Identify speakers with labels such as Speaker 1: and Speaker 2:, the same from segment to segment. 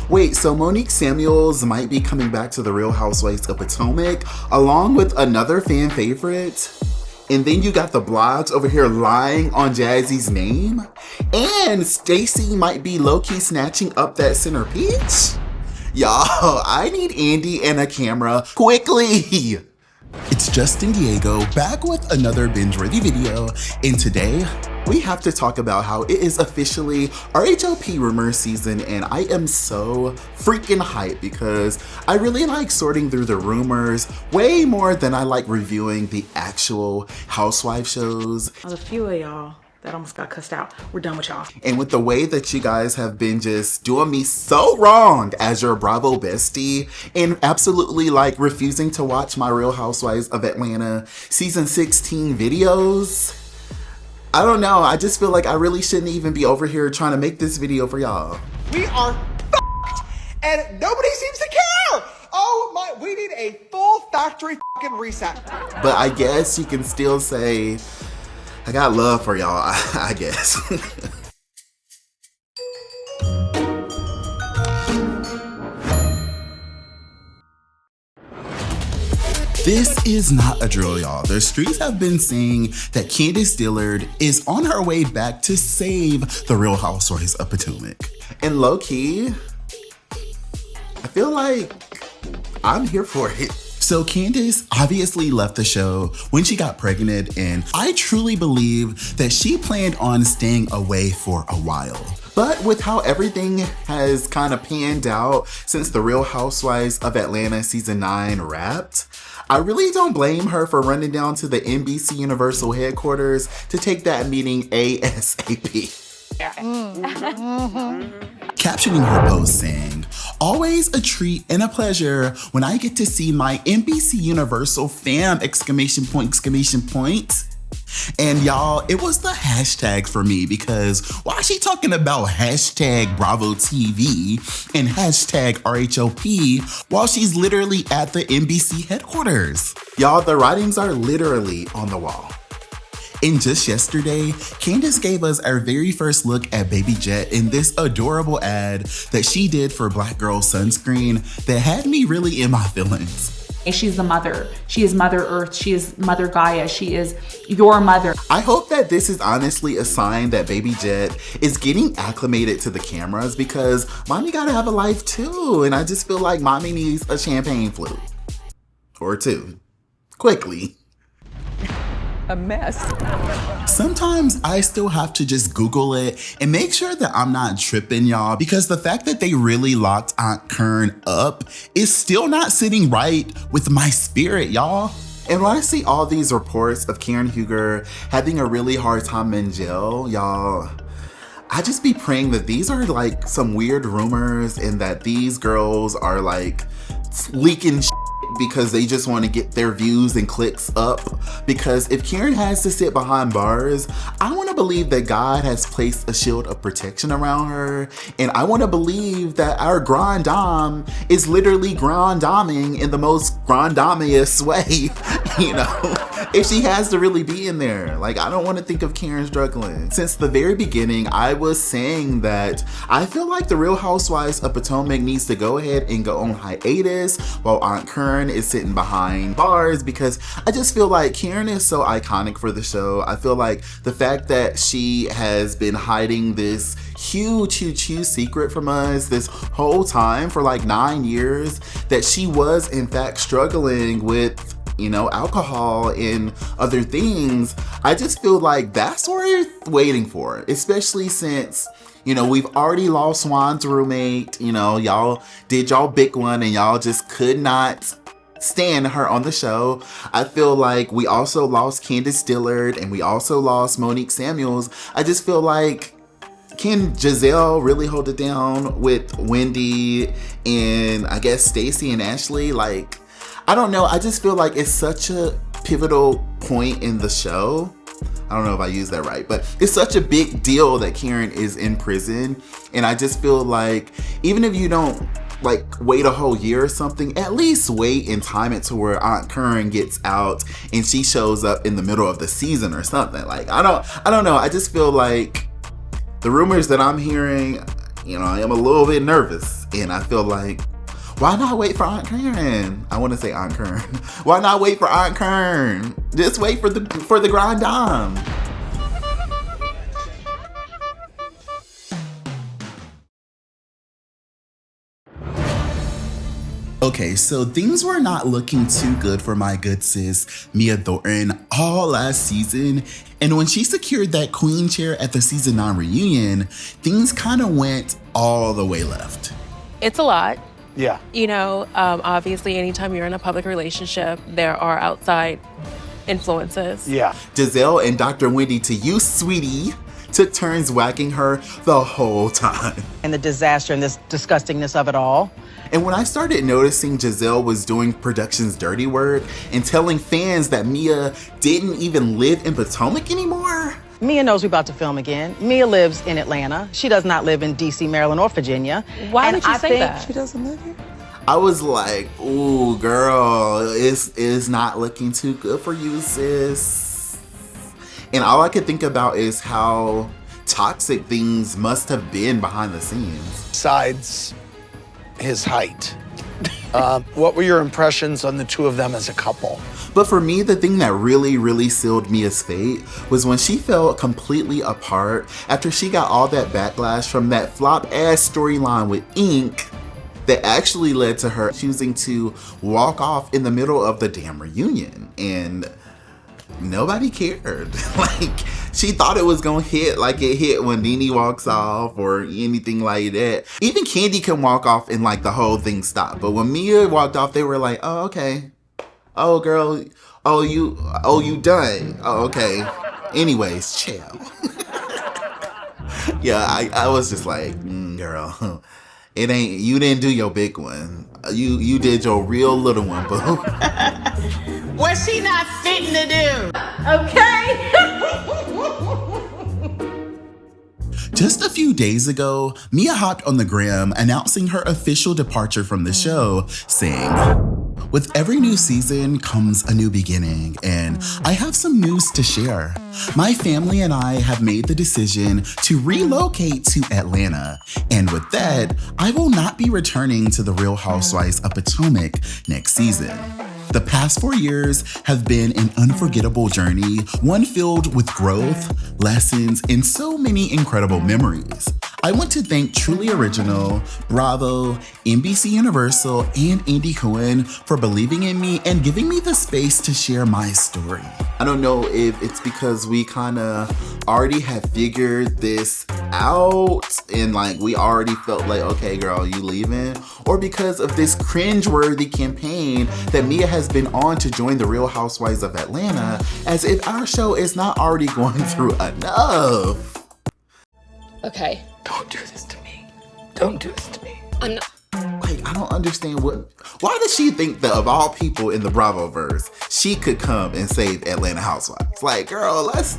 Speaker 1: Wait, so Monique Samuels might be coming back to the Real Housewives of Potomac along with another fan favorite? And then you got the blogs over here lying on Jazzy's name? And Stacey might be low-key snatching up that centerpiece? Y'all, I need Andy and a camera quickly! It's Justin Diego back with another binge-worthy video, and today we have to talk about how it is officially RHOP rumor season, and I am so freaking hyped because I really like sorting through the rumors way more than I like reviewing the actual housewife shows.
Speaker 2: There's a few of y'all that almost got cussed out. We're done with y'all.
Speaker 1: And with the way that you guys have been just doing me so wrong as your Bravo bestie and absolutely like refusing to watch my Real Housewives of Atlanta season 16 videos, I don't know, I just feel like I really shouldn't even be over here trying to make this video for y'all.
Speaker 3: We are f***ed and nobody seems to care. Oh my, we need a full factory f***ing reset.
Speaker 1: But I guess you can still say, I got love for y'all, I guess. This is not a drill, y'all. The streets have been saying that Candiace Dillard is on her way back to save the Real Housewives of Potomac. And low-key, I feel like I'm here for it. So Candiace obviously left the show when she got pregnant, and I truly believe that she planned on staying away for a while. But with how everything has kind of panned out since the Real Housewives of Atlanta season 9 wrapped, I really don't blame her for running down to the NBC Universal headquarters to take that meeting ASAP. Captioning her post saying, "Always a treat and a pleasure when I get to see my NBC Universal fam, exclamation point, exclamation point." And y'all, it was the hashtag for me because why is she talking about hashtag Bravo TV and hashtag RHOP while she's literally at the NBC headquarters? Y'all, the writings are literally on the wall. And just yesterday, Candiace gave us our very first look at Baby Jet in this adorable ad that she did for Black Girl Sunscreen that had me really in my feelings.
Speaker 4: She's the mother. She is Mother Earth. She is Mother Gaia. She is your mother.
Speaker 1: I hope that this is honestly a sign that Baby Jet is getting acclimated to the cameras because mommy gotta have a life too. And I just feel like mommy needs a champagne flute. Or two. Quickly.
Speaker 5: A mess.
Speaker 1: Sometimes I still have to just Google it and make sure that I'm not tripping, y'all, because the fact that they really locked Aunt Kern up is still not sitting right with my spirit, y'all. And when I see all these reports of Karen Huger having a really hard time in jail, y'all, I just be praying that these are like some weird rumors and that these girls are like leaking because they just want to get their views and clicks up. Because if Karen has to sit behind bars, I want to believe that God has placed a shield of protection around her. And I want to believe that our grand dame is literally grand daming in the most grand damiest way, you know, if she has to really be in there. Like, I don't want to think of Karen struggling. Since the very beginning, I was saying that I feel like the Real Housewives of Potomac needs to go ahead and go on hiatus while Aunt Kern is sitting behind bars, because I just feel like Karen is so iconic for the show. I feel like the fact that she has been hiding this huge secret from us this whole time for like 9 years, that she was in fact struggling with, you know, alcohol and other things. I just feel like that's what we're waiting for, especially since, you know, we've already lost Juan's roommate. You know, y'all did y'all big one and y'all just could not stand her on the show. I feel like we also lost Candiace Dillard and we also lost Monique Samuels. I just feel like, can Giselle really hold it down with Wendy and I guess Stacey and Ashley? Like, I don't know. I just feel like it's such a pivotal point in the show. I don't know if I used that right, but it's such a big deal that Karen is in prison. And I just feel like even if you don't like wait a whole year or something, at least wait and time it to where Aunt Karen gets out and she shows up in the middle of the season or something. Like, I don't know. I just feel like the rumors that I'm hearing, I am a little bit nervous, and I feel like, why not wait for Aunt Kern? I want to say Aunt Kern. Why not wait for Aunt Kern? Just wait for the grand dame. Okay, so things were not looking too good for my good sis, Mia Thornton, all last season. And when she secured that queen chair at the season 9 reunion, things kind of went all the way left.
Speaker 6: It's a lot.
Speaker 3: Yeah.
Speaker 6: Obviously, anytime you're in a public relationship, there are outside influences.
Speaker 3: Yeah.
Speaker 1: Giselle and Dr. Wendy, to you, sweetie, took turns whacking her the whole time.
Speaker 7: And the disaster and this disgustingness of it all.
Speaker 1: And when I started noticing Giselle was doing production's dirty work and telling fans that Mia didn't even live in Potomac anymore.
Speaker 7: Mia knows we're about to film again. Mia lives in Atlanta. She does not live in DC, Maryland, or Virginia.
Speaker 6: Why would you say that?
Speaker 7: She doesn't live here.
Speaker 1: I was like, ooh, girl, it's not looking too good for you, sis. And all I could think about is how toxic things must have been behind the scenes.
Speaker 3: Besides his height, what were your impressions on the two of them as a couple?
Speaker 1: But for me, the thing that really, really sealed Mia's fate was when she fell completely apart after she got all that backlash from that flop-ass storyline with Ink that actually led to her choosing to walk off in the middle of the damn reunion. And nobody cared. Like, she thought it was gonna hit like it hit when Nene walks off or anything like that. Even Candy can walk off and like the whole thing stopped. But when Mia walked off, they were like, oh, okay. Oh, girl. Oh, you done. Oh, okay. Anyways, chill. Yeah, I was just like, girl, you didn't do your big one. You did your real little one, boo.
Speaker 8: What's she not fitting to do?
Speaker 2: Okay.
Speaker 1: Just a few days ago, Mia hopped on the gram announcing her official departure from the show, saying, with every new season comes a new beginning, and I have some news to share. My family and I have made the decision to relocate to Atlanta, and with that, I will not be returning to the Real Housewives of Potomac next season. The past 4 years have been an unforgettable journey, one filled with growth, lessons, and so many incredible memories. I want to thank Truly Original, Bravo, NBC Universal, and Andy Cohen for believing in me and giving me the space to share my story. I don't know if it's because we kind of already had figured this out and like we already felt like, okay, girl, you leaving? Or because of this cringeworthy campaign that Mia has been on to join the Real Housewives of Atlanta, as if our show is not already going through enough.
Speaker 6: Okay.
Speaker 5: Don't do this to me. Don't do this to me.
Speaker 6: I'm not.
Speaker 1: Like, I don't understand why does she think that of all people in the Bravo-verse, she could come and save Atlanta Housewives? Like, girl, let's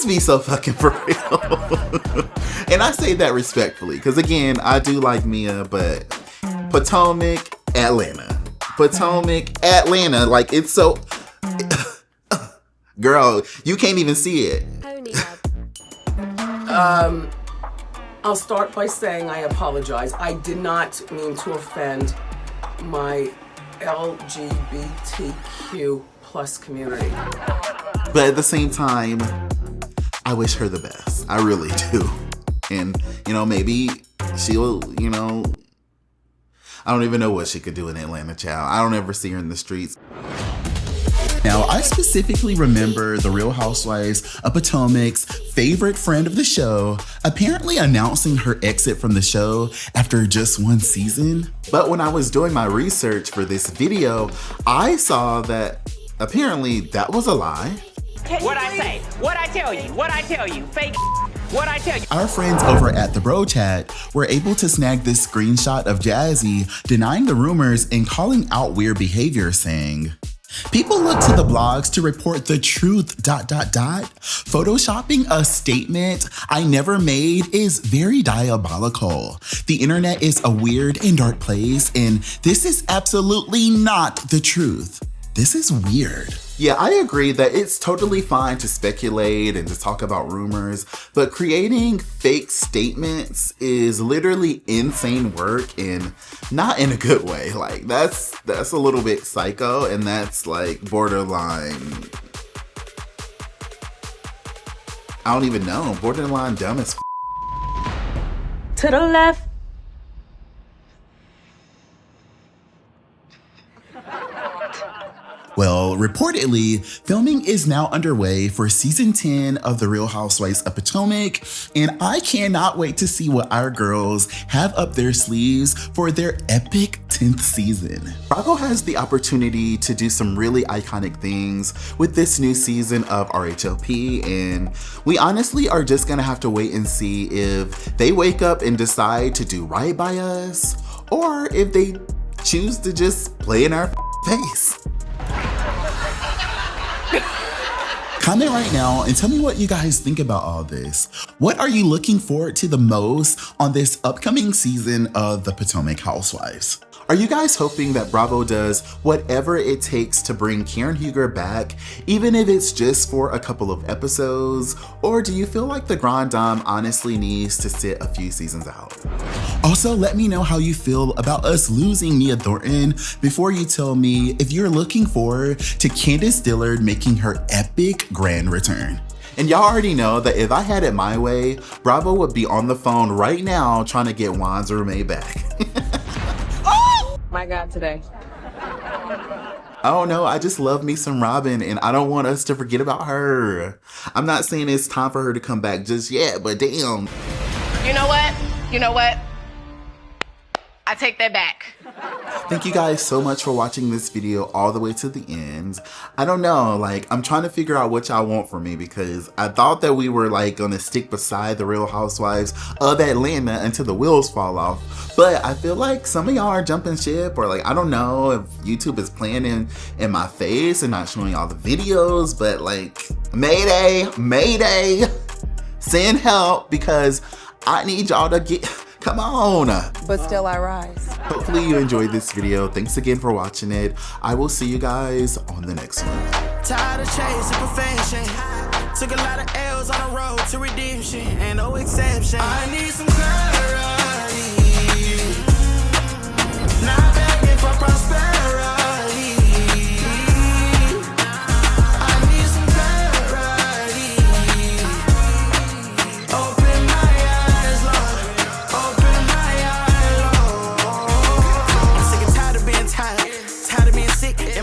Speaker 1: be so fucking for real. And I say that respectfully, because again, I do like Mia, but Potomac, Atlanta. Potomac, Atlanta, like it's so, girl, you can't even see it.
Speaker 9: I'll start by saying I apologize. I did not mean to offend my LGBTQ plus community.
Speaker 1: But at the same time, I wish her the best. I really do. And, maybe she'll, I don't even know what she could do in Atlanta, child. I don't ever see her in the streets. Now, I specifically remember the Real Housewives of Potomac's favorite friend of the show apparently announcing her exit from the show after just one season. But when I was doing my research for this video, I saw that apparently that was a lie.
Speaker 8: What I say? What I tell you? What I tell you? Fake. What I tell you?
Speaker 1: Our friends over at the Bro Chat were able to snag this screenshot of Jazzy denying the rumors and calling out weird behavior, saying, people look to the blogs to report the truth, ... Photoshopping a statement I never made is very diabolical. The internet is a weird and dark place, and this is absolutely not the truth. this is weird. Yeah, I agree that it's totally fine to speculate and to talk about rumors, but creating fake statements is literally insane work and not in a good way. Like, that's a little bit psycho, and that's like borderline, I don't even know, borderline dumb as
Speaker 4: To the left.
Speaker 1: Well, reportedly, filming is now underway for season 10 of The Real Housewives of Potomac, and I cannot wait to see what our girls have up their sleeves for their epic 10th season. Bravo has the opportunity to do some really iconic things with this new season of RHOP, and we honestly are just gonna have to wait and see if they wake up and decide to do right by us, or if they choose to just play in our face. Comment right now and tell me what you guys think about all this. What are you looking forward to the most on this upcoming season of the Potomac Housewives? Are you guys hoping that Bravo does whatever it takes to bring Karen Huger back, even if it's just for a couple of episodes? Or do you feel like the Grand Dame honestly needs to sit a few seasons out? Also, let me know how you feel about us losing Mia Thornton before you tell me if you're looking forward to Candiace Dillard making her epic grand return. And y'all already know that if I had it my way, Bravo would be on the phone right now trying to get Juan's roommate back.
Speaker 6: My God, today.
Speaker 1: Oh no, I just love me some Robin and I don't want us to forget about her. I'm not saying it's time for her to come back just yet, but damn.
Speaker 8: You know what? You know what? I take that back.
Speaker 1: Thank you guys so much for watching this video all the way to the end. I don't know, like, I'm trying to figure out what y'all want from me because I thought that we were like gonna stick beside the Real Housewives of Atlanta until the wheels fall off. But I feel like some of y'all are jumping ship, or like, I don't know if YouTube is playing in my face and not showing all the videos, but like, mayday, send help because I need y'all to get, come on.
Speaker 5: But still I rise.
Speaker 1: Hopefully you enjoyed this video. Thanks again for watching it. I will see you guys on the next one.
Speaker 10: Tired of chasing perfection. Took a lot of L's on the road to redemption. And no exception. I need some clarity. Not begging for prosperity.